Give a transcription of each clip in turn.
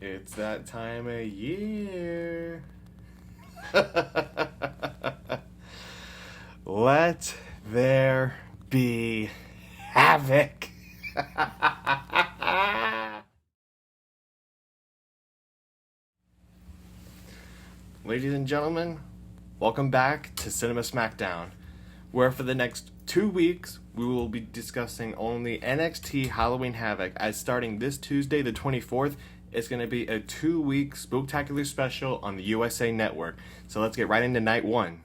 It's that time of year. Let there be havoc. Ladies and gentlemen, welcome back to Cinema Smackdown, where for the next 2 weeks we will be discussing only NXT Halloween Havoc, as starting this Tuesday the 24th, it's going to be a 2-week spooktacular special on the USA Network. So let's get right into night one.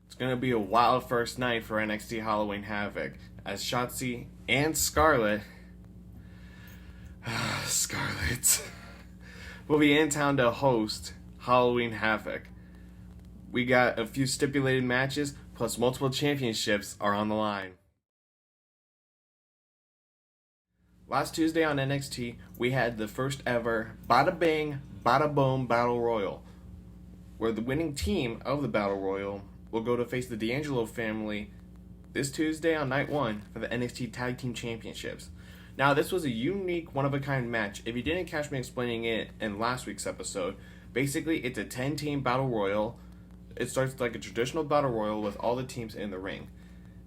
It's going to be a wild first night for NXT Halloween Havoc, as Shotzi and Scarlett will be in town to host Halloween Havoc. We got a few stipulated matches, plus multiple championships are on the line. Last Tuesday on NXT, we had the first ever Bada Bang, Bada Boom Battle Royal, where the winning team of the Battle Royal will go to face the D'Angelo family this Tuesday on night one for the NXT Tag Team Championships. Now, this was a unique, one-of-a-kind match. If you didn't catch me explaining it in last week's episode, basically it's a 10-team Battle Royal. It starts like a traditional Battle Royal with all the teams in the ring.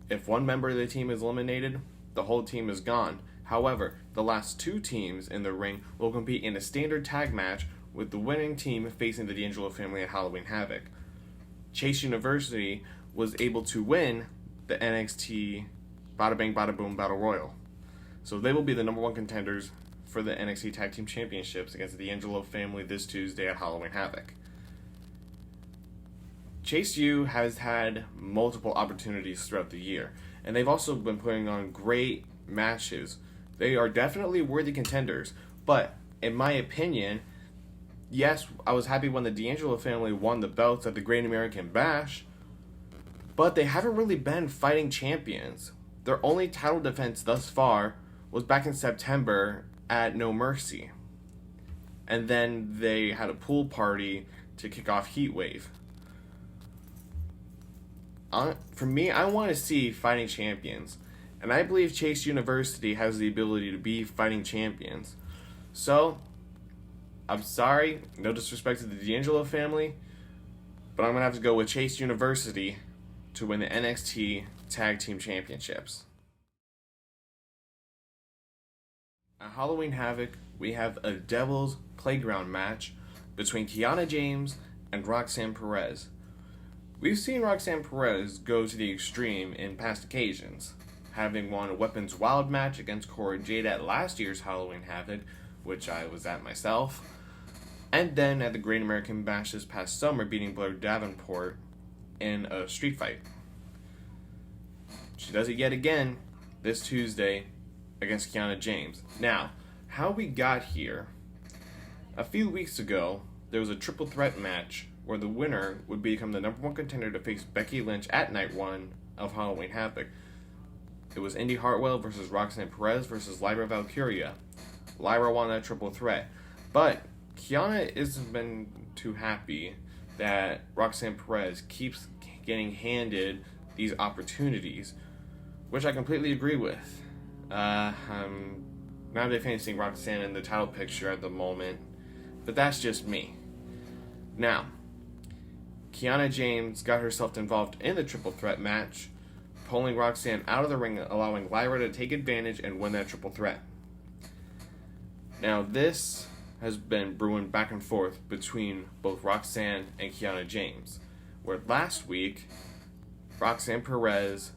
If one member of the team is eliminated, the whole team is gone. However, the last two teams in the ring will compete in a standard tag match, with the winning team facing the D'Angelo family at Halloween Havoc. Chase University was able to win the NXT Bada Bang Bada Boom Battle Royal. So they will be the number one contenders for the NXT Tag Team Championships against the D'Angelo family this Tuesday at Halloween Havoc. Chase U has had multiple opportunities throughout the year, and they've also been putting on great matches. They are definitely worthy contenders, but in my opinion, yes, I was happy when the D'Angelo family won the belts at the Great American Bash, but they haven't really been fighting champions. Their only title defense thus far was back in September at No Mercy. And then they had a pool party to kick off Heatwave. For me, I want to see fighting champions. And I believe Chase University has the ability to be fighting champions. So, I'm sorry, no disrespect to the D'Angelo family, but I'm going to have to go with Chase University to win the NXT Tag Team Championships. At Halloween Havoc, we have a Devil's Playground match between Kiana James and Roxanne Perez. We've seen Roxanne Perez go to the extreme in past occasions, having won a Weapons Wild match against Cora Jade at last year's Halloween Havoc, which I was at myself, and then at the Great American Bash this past summer, beating Blair Davenport in a street fight. She does it yet again this Tuesday against Kiana James. Now, how we got here, a few weeks ago, there was a triple threat match where the winner would become the number one contender to face Becky Lynch at night one of Halloween Havoc. It was Indy Hartwell versus Roxanne Perez versus Lyra Valkyria. Lyra won that triple threat, but Kiana isn't been too happy that Roxanne Perez keeps getting handed these opportunities, which I completely agree with. I'm not a big fan of seeing Roxanne in the title picture at the moment, but that's just me. Now, Kiana James got herself involved in the triple threat match, pulling Roxanne out of the ring, allowing Lyra to take advantage and win that triple threat. Now, this has been brewing back and forth between both Roxanne and Kiana James, where last week, Roxanne Perez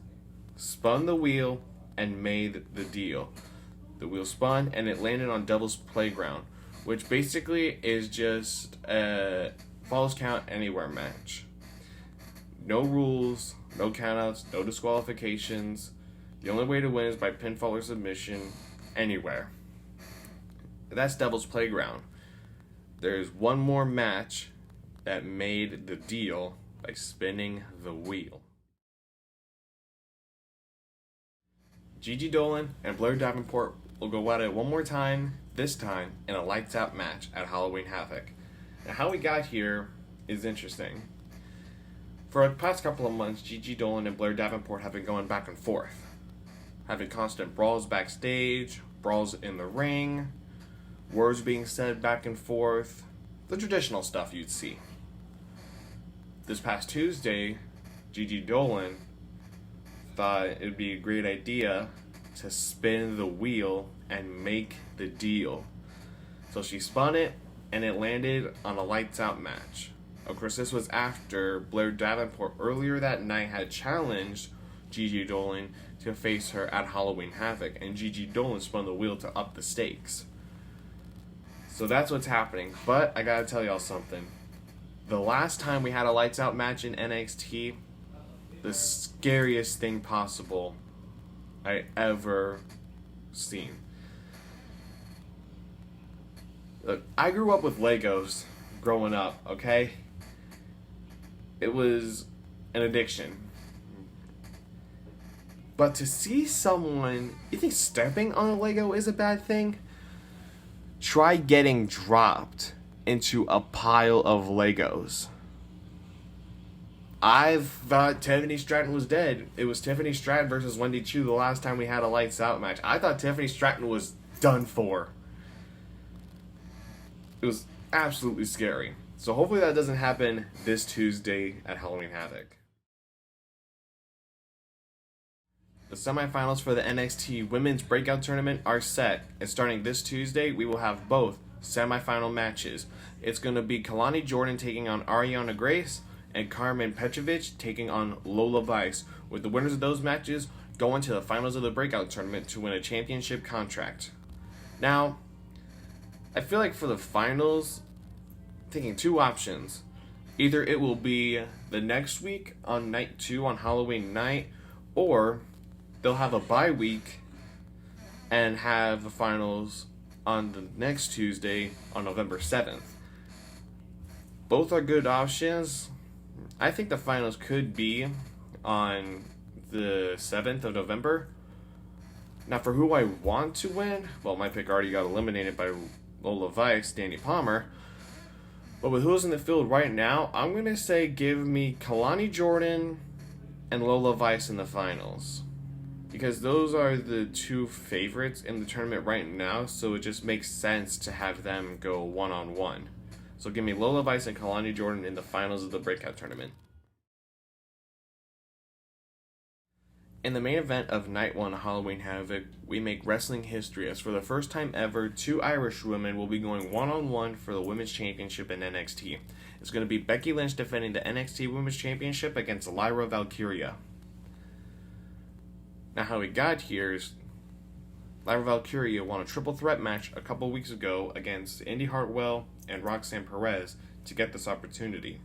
spun the wheel and made the deal. The wheel spun and it landed on Devil's Playground, which basically is just a Falls Count Anywhere match. No rules, no countouts, no disqualifications. The only way to win is by pinfall or submission, anywhere. That's Devil's Playground. There's one more match that made the deal by spinning the wheel. Gigi Dolan and Blair Davenport will go at it one more time, this time in a lights out match at Halloween Havoc. Now, how we got here is interesting. For the past couple of months, Gigi Dolan and Blair Davenport have been going back and forth. having constant brawls backstage, brawls in the ring, words being said back and forth, the traditional stuff you'd see. This past Tuesday, Gigi Dolan thought it would be a great idea to spin the wheel and make the deal. So she spun it, and it landed on a lights out match. Of course, this was after Blair Davenport earlier that night had challenged Gigi Dolan to face her at Halloween Havoc, and Gigi Dolan spun the wheel to up the stakes. So that's what's happening. But I gotta tell y'all something. The last time we had a lights out match in NXT, the scariest thing possible I ever seen. Look, I grew up with Legos growing up, okay? It was an addiction. But to see someone, you think stepping on a Lego is a bad thing? Try getting dropped into a pile of Legos. I thought Tiffany Stratton was dead. It was Tiffany Stratton versus Wendy Chu the last time we had a lights out match. I thought Tiffany Stratton was done for. It was absolutely scary. So hopefully that doesn't happen this Tuesday at Halloween Havoc. The semifinals for the NXT Women's Breakout Tournament are set, and starting this Tuesday, we will have both semifinal matches. It's going to be Kalani Jordan taking on Ariana Grace, and Carmen Petrovic taking on Lola Vice, with the winners of those matches going to the finals of the Breakout Tournament to win a championship contract. Now, I feel like for the finals, I'm thinking two options. Either it will be the next week on night 2 on Halloween night, or they'll have a bye week and have the finals on the next Tuesday on November 7th. Both are good options. I think the finals could be on the 7th of November. Now, for who I want to win, well, my pick already got eliminated by Lola Vice, Danny Palmer. But with who's in the field right now, I'm going to say give me Kalani Jordan and Lola Vice in the finals. Because those are the two favorites in the tournament right now, so it just makes sense to have them go one-on-one. So give me Lola Vice and Kalani Jordan in the finals of the Breakout Tournament. In the main event of Night 1 Halloween Havoc, we make wrestling history as for the first time ever, 2 Irish women will be going one-on-one for the Women's Championship in NXT. It's going to be Becky Lynch defending the NXT Women's Championship against Lyra Valkyria. Now how we got here is Lyra Valkyria won a triple threat match a couple weeks ago against Indy Hartwell and Roxanne Perez to get this opportunity.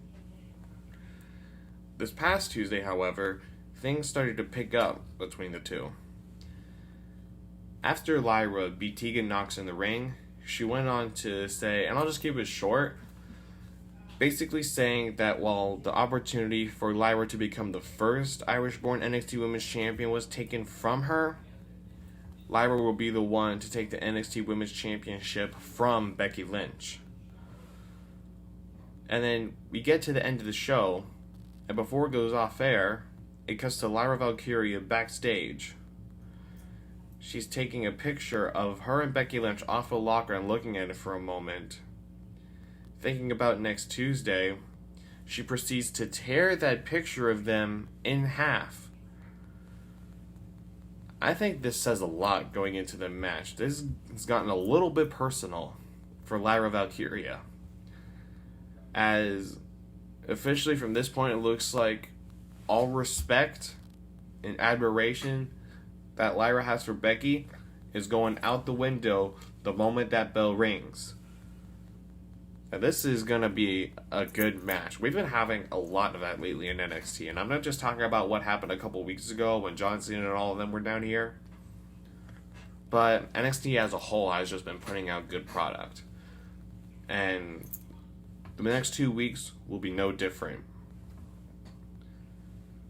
This past Tuesday, however, things started to pick up between the two. After Lyra beat Tegan Nox in the ring, she went on to say, and I'll just keep it short, basically saying that while the opportunity for Lyra to become the first Irish-born NXT Women's Champion was taken from her, Lyra will be the one to take the NXT Women's Championship from Becky Lynch. And then we get to the end of the show, and before it goes off air, it cuts to Lyra Valkyria backstage. She's taking a picture of her and Becky Lynch off a locker and looking at it for a moment. Thinking about next Tuesday, she proceeds to tear that picture of them in half. I think this says a lot going into the match. This has gotten a little bit personal for Lyra Valkyria, as officially from this point it looks like all respect and admiration that Lyra has for Becky is going out the window the moment that bell rings. Now, this is going to be a good match. We've been having a lot of that lately in NXT, and I'm not just talking about what happened a couple weeks ago when John Cena and all of them were down here, but NXT as a whole has just been putting out good product. And the next 2 weeks will be no different.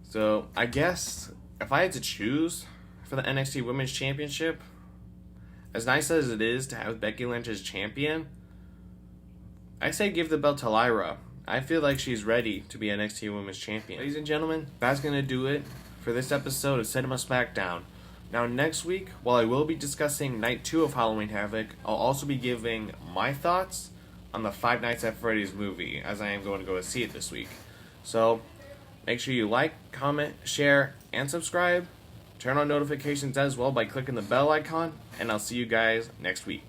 So, I guess if I had to choose for the NXT Women's Championship, as nice as it is to have Becky Lynch as champion, I say give the belt to Lyra. I feel like she's ready to be NXT Women's Champion. Ladies and gentlemen, that's going to do it for this episode of Cinema Smackdown. Now next week, while I will be discussing Night 2 of Halloween Havoc, I'll also be giving my thoughts on the Five Nights at Freddy's movie, as I am going to go to see it this week. So, make sure you like, comment, share, and subscribe. Turn on notifications as well by clicking the bell icon, and I'll see you guys next week.